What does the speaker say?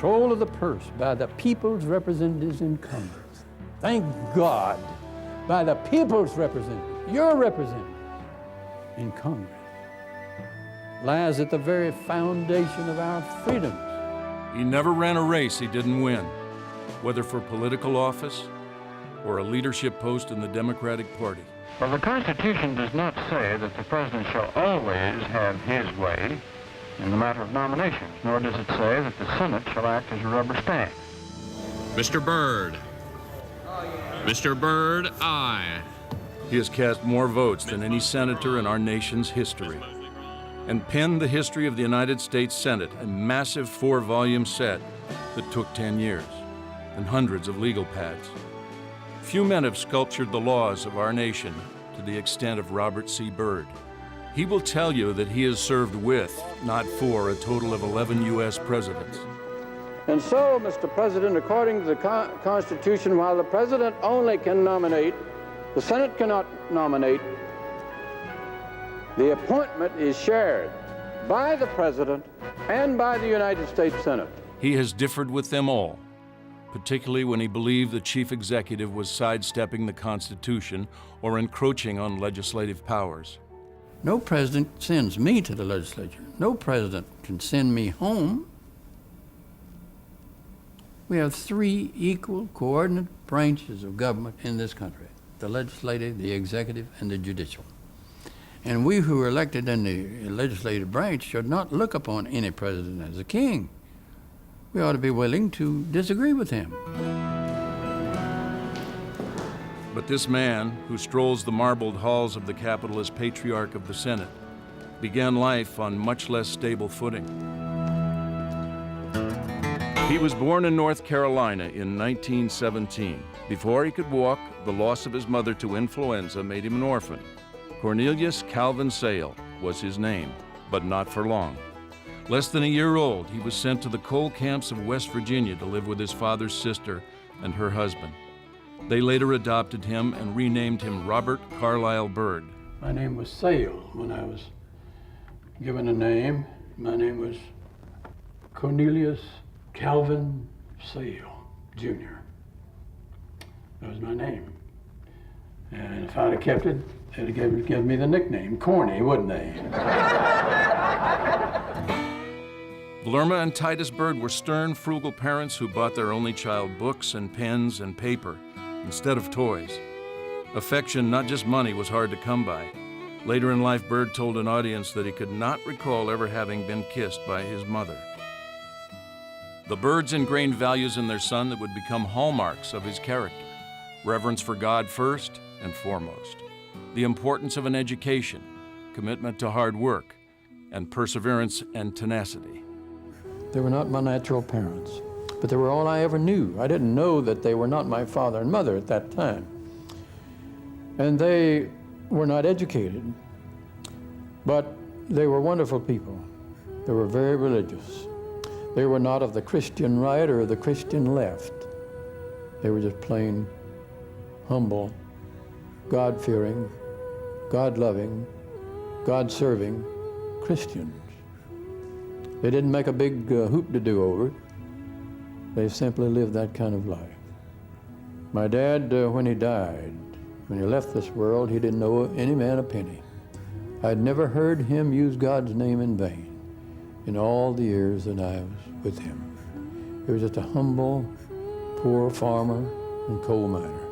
control of the purse by the people's representatives in Congress. Thank God, by the people's representatives, your representatives in Congress, lies at the very foundation of our freedoms. He never ran a race he didn't win, whether for political office or a leadership post in the Democratic Party. Well, the Constitution does not say that the President shall always have his way in the matter of nominations, nor does it say that the Senate shall act as a rubber stamp. Mr. Byrd. Mr. Byrd, aye. He has cast more votes than any senator in our nation's history and penned the history of the United States Senate, a massive 4-volume set that took 10 years and hundreds of legal pads. Few men have sculptured the laws of our nation to the extent of Robert C. Byrd. He will tell you that he has served with, not for, a total of 11 U.S. presidents. And so, Mr. President, according to the Constitution, while the President only can nominate, the Senate cannot nominate, the appointment is shared by the President and by the United States Senate. He has differed with them all, particularly when he believed the chief executive was sidestepping the Constitution or encroaching on legislative powers. No president sends me to the legislature. No president can send me home. We have 3 equal coordinate branches of government in this country: the legislative, the executive, and the judicial. And we who are elected in the legislative branch should not look upon any president as a king. We ought to be willing to disagree with him. But this man, who strolls the marbled halls of the Capitol as patriarch of the Senate, began life on much less stable footing. He was born in North Carolina in 1917. Before he could walk, the loss of his mother to influenza made him an orphan. Cornelius Calvin Sale was his name, but not for long. Less than a year old, he was sent to the coal camps of West Virginia to live with his father's sister and her husband. They later adopted him and renamed him Robert Carlisle Byrd. My name was Sale when I was given a name. My name was Cornelius Calvin Sale, Jr. That was my name. And if I'd have kept it, they'd have given me the nickname Corny, wouldn't they? Lerma and Titus Byrd were stern, frugal parents who bought their only child books and pens and paper instead of toys. Affection, not just money, was hard to come by. Later in life, Byrd told an audience that he could not recall ever having been kissed by his mother. The Byrds ingrained values in their son that would become hallmarks of his character: reverence for God first and foremost, the importance of an education, commitment to hard work, and perseverance and tenacity. They were not my natural parents, but they were all I ever knew. I didn't know that they were not my father and mother at that time. And they were not educated, but they were wonderful people. They were very religious. They were not of the Christian right or the Christian left. They were just plain, humble, God-fearing, God-loving, God-serving Christians. They didn't make a big hoop-de-doo over it. They simply lived that kind of life. My dad, when he died, when he left this world, he didn't owe any man a penny. I'd never heard him use God's name in vain in all the years that I was with him. He was just a humble, poor farmer and coal miner.